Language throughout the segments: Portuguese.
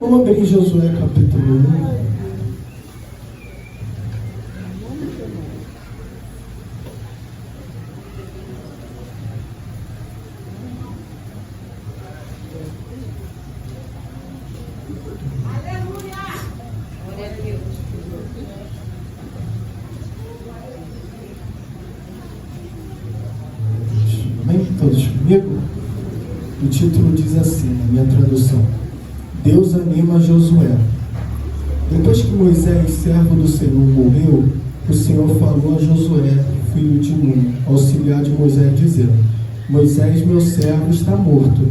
Vamos abrir Josué capítulo 1. Amém? Todos comigo? O título diz assim, na minha tradução: Deus anima Josué. Depois que Moisés, servo do Senhor, morreu, o Senhor falou a Josué, filho de Nun, auxiliar de Moisés, dizendo: Moisés, meu servo, está morto.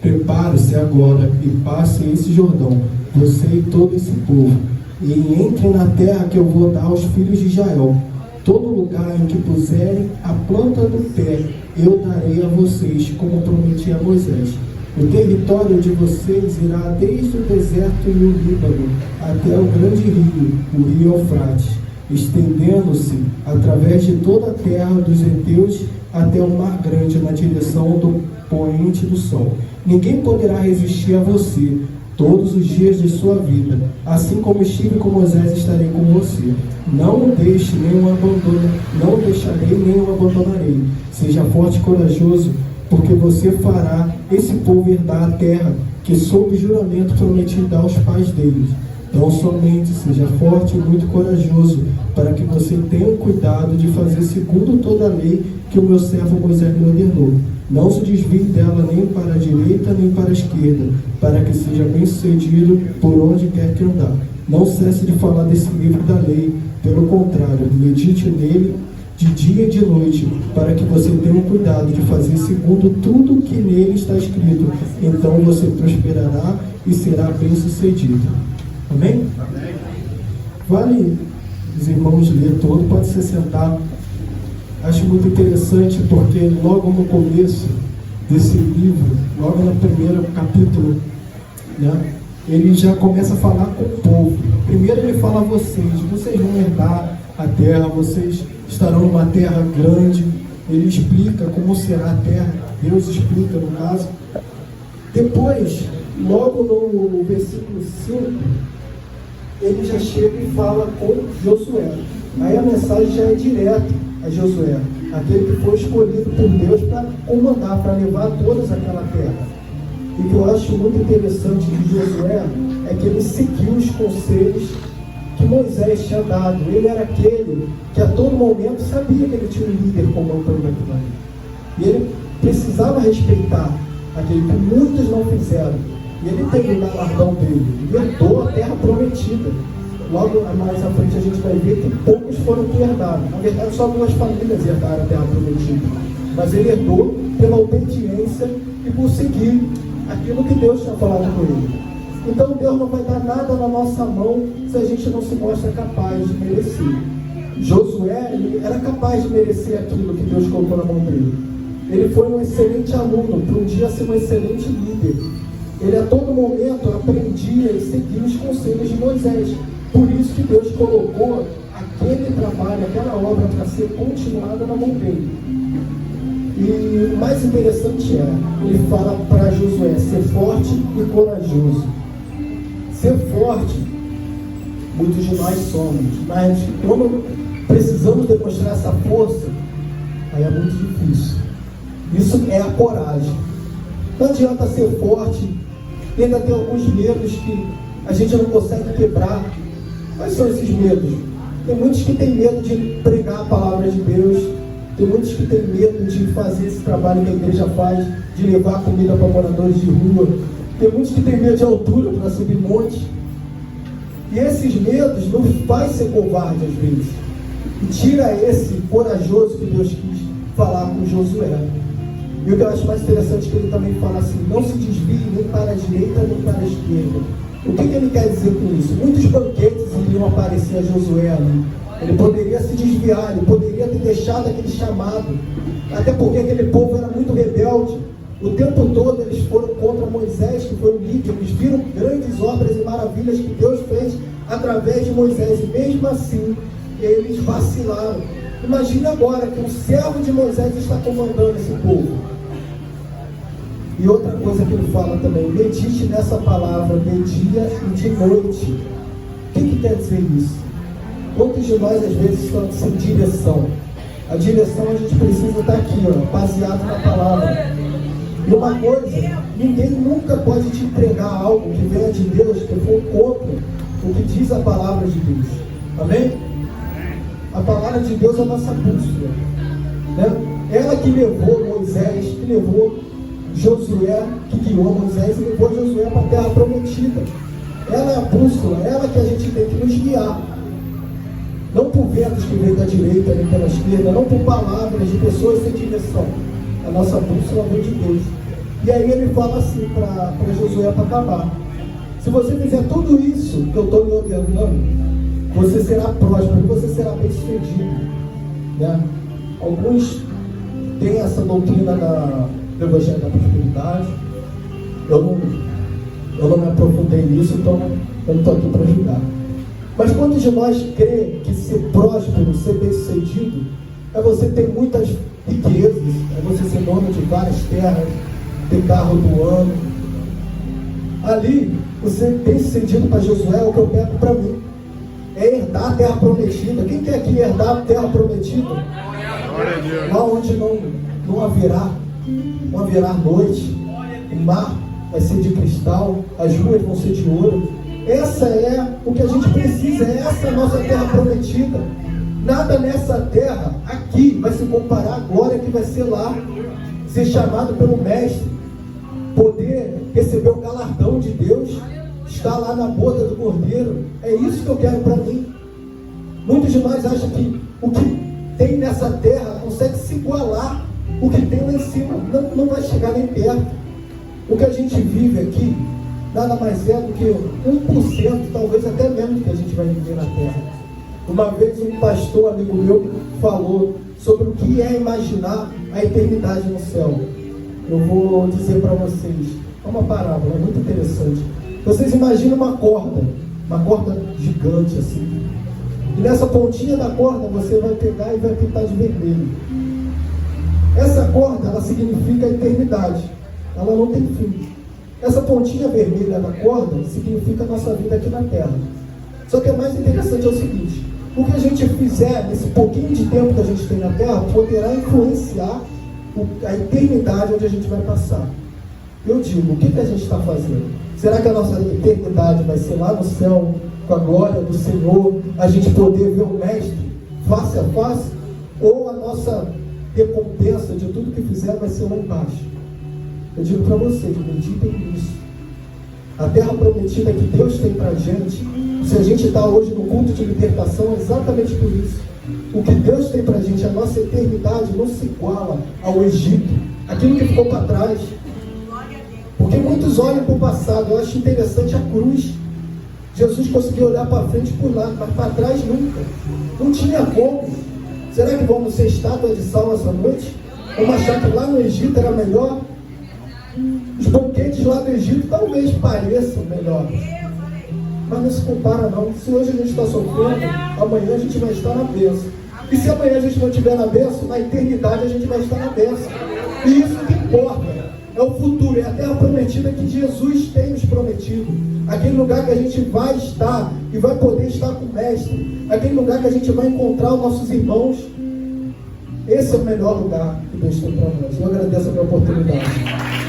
Prepare-se agora e passe esse Jordão, você e todo esse povo, e entre na terra que eu vou dar aos filhos de Israel. Todo lugar em que puserem a planta do pé, eu darei a vocês, como prometi a Moisés. O território de vocês irá desde o deserto e o Líbano até o grande rio, o rio Eufrates, estendendo-se através de toda a terra dos heteus até o mar grande na direção do poente do sol. Ninguém poderá resistir a você todos os dias de sua vida. Assim como estive com Moisés, estarei com você. Não o deixe, nem o abandone, não o deixarei, nem o abandonarei. Seja forte e corajoso, porque você fará esse povo herdar a terra que, sob juramento, prometi dar aos pais deles. Então somente seja forte e muito corajoso, para que você tenha cuidado de fazer segundo toda a lei que o meu servo Moisés me ordenou. Não se desvie dela nem para a direita nem para a esquerda, para que seja bem sucedido por onde quer que andar. Não cesse de falar desse livro da lei, pelo contrário, medite nele de dia e de noite, para que você tenha cuidado de fazer segundo tudo que nele está escrito. Então você prosperará e será bem sucedido. Amém? Amém. Vale os irmãos ler todo, pode se sentar. Acho muito interessante porque logo no começo desse livro, logo no primeiro capítulo, né, ele já começa a falar com o povo. Primeiro ele fala a vocês vão herdar a terra, vocês estarão numa terra grande. Ele explica como será a terra, Deus explica no caso. Depois, logo no versículo 5, ele já chega e fala com Josué. Aí a mensagem já é direta a Josué, aquele que foi escolhido por Deus para comandar, para levar todas aquela terra. E o que eu acho muito interessante de Josué é que ele seguiu os conselhos que Moisés tinha dado. Ele era aquele que a todo momento sabia que ele tinha um líder comandando aquilo ali. E ele precisava respeitar aquele que muitos não fizeram. E ele teve o galardão dele, ele herdou a terra prometida. Logo mais à frente a gente vai ver que poucos foram que herdaram. Na verdade, só 2 famílias herdaram a terra prometida. Mas ele herdou pela obediência e por seguir aquilo que Deus tinha falado com ele. Então Deus não vai dar nada na nossa mão se a gente não se mostra capaz de merecer. Josué, ele era capaz de merecer aquilo que Deus colocou na mão dele. Ele foi um excelente aluno, para um dia ser um excelente líder. Ele a todo momento aprendia e seguia os conselhos de Moisés. Por isso que Deus colocou aquele trabalho, aquela obra para ser continuada na mão dele. E o mais interessante ele fala para Josué, ser forte e corajoso. Ser forte, muitos de nós somos, mas quando precisamos demonstrar essa força, aí é muito difícil. Isso é a coragem. Não adianta ser forte e ainda ter alguns medos que a gente não consegue quebrar. Quais são esses medos? Tem muitos que têm medo de pregar a palavra de Deus. Tem muitos que têm medo de fazer esse trabalho que a igreja faz, de levar comida para moradores de rua. Tem muitos que têm medo de altura para subir monte. E esses medos nos faz ser covarde às vezes. E tira esse corajoso que Deus quis falar com Josué. E o que eu acho mais interessante é que ele também fala assim: não se desvie nem para a direita nem para a esquerda. O que ele quer dizer com isso? Muitos banquetes iriam aparecer a Josué ali. Ele poderia se desviar, ele poderia ter deixado aquele chamado. Até porque aquele povo era muito rebelde. O tempo todo eles foram contra Moisés, que foi o líder. Eles viram grandes obras e maravilhas que Deus fez através de Moisés. E mesmo assim, eles vacilaram. Imagine agora que um servo de Moisés está comandando esse povo. E outra coisa que ele fala também, medite nessa palavra de dia e de noite. O que quer dizer isso? Quantos de nós às vezes estamos sem direção? A direção a gente precisa estar aqui, ó, baseado na palavra. E uma coisa, ninguém nunca pode te entregar algo que venha de Deus, que for contra o que diz a palavra de Deus. Amém? A palavra de Deus é a nossa bússola, né? Ela que levou Moisés, que levou Josué, que guiou Moisés e levou Josué para a terra prometida. Ela é a bússola, ela que a gente tem que nos guiar. Não por ventos que vêm da direita nem pela esquerda, não por palavras de pessoas sem direção. A nossa bússola vem de Deus. E aí ele fala assim para Josué para acabar. Se você fizer tudo isso que eu estou lhe ordenando, você será próspero, você será bem sucedido, né? Alguns têm essa doutrina do Evangelho da Prosperidade. Eu não me aprofundei nisso, então eu não estou aqui para julgar. Mas quantos de nós crê que ser próspero, ser bem sucedido, é você ter muitas riquezas, é você ser dono de várias terras, ter carro do ano? Ali, você bem sucedido para Josué é o que eu pego para mim. É herdar a terra prometida. Quem quer aqui herdar a terra prometida? Lá onde não haverá noite, o mar vai ser de cristal, as ruas vão ser de ouro. Essa é o que a gente precisa, é essa a nossa terra prometida. Nada nessa terra, aqui, vai se comparar à glória que vai ser lá. Ser chamado pelo Mestre, poder receber o galardão de Deus, estar lá na boca do Cordeiro. É isso que eu quero para mim. Muitos de nós acham que o que tem nessa terra consegue se igualar o que tem lá em cima. Não vai chegar nem perto. O que a gente vive aqui nada mais é do que 1%, talvez até menos, do que a gente vai viver na terra. Uma vez um pastor amigo meu falou sobre o que é imaginar a eternidade no céu. Eu vou dizer para vocês, é uma parábola, é muito interessante. Vocês imaginam uma corda gigante assim, e nessa pontinha da corda você vai pegar e vai pintar de vermelho. Essa corda, ela significa a eternidade, ela não tem fim. Essa pontinha vermelha da corda significa a nossa vida aqui na terra. Só que o mais interessante é o seguinte: o que a gente fizer nesse pouquinho de tempo que a gente tem na terra poderá influenciar a eternidade onde a gente vai passar. Eu digo, o que a gente está fazendo? Será que a nossa eternidade vai ser lá no céu, com a glória do Senhor, a gente poder ver o Mestre face a face? Ou a nossa recompensa de tudo que fizer vai ser lá embaixo? Eu digo para vocês, meditem nisso. A terra prometida que Deus tem para a gente, se a gente está hoje no culto de libertação, é exatamente por isso. O que Deus tem para a gente, a nossa eternidade, não se iguala ao Egito, aquilo que ficou para trás. Porque muitos olham para o passado. Eu acho interessante a cruz. Jesus conseguiu olhar para frente e por lá, mas para trás nunca. Não tinha como. Será que vamos ser estátua de sal essa noite? Vamos achar que lá no Egito era melhor? Os banquetes lá do Egito talvez pareçam melhor, mas não se compara não. Se hoje a gente está sofrendo, amanhã a gente vai estar na bênção. E se amanhã a gente não estiver na bênção, na eternidade a gente vai estar na bênção. E isso que importa, é o futuro, é a terra prometida que Jesus tem nos prometido. Aquele lugar que a gente vai estar e vai poder estar com o Mestre. Aquele lugar que a gente vai encontrar os nossos irmãos. Esse é o melhor lugar que Deus tem para nós. Eu agradeço a minha oportunidade.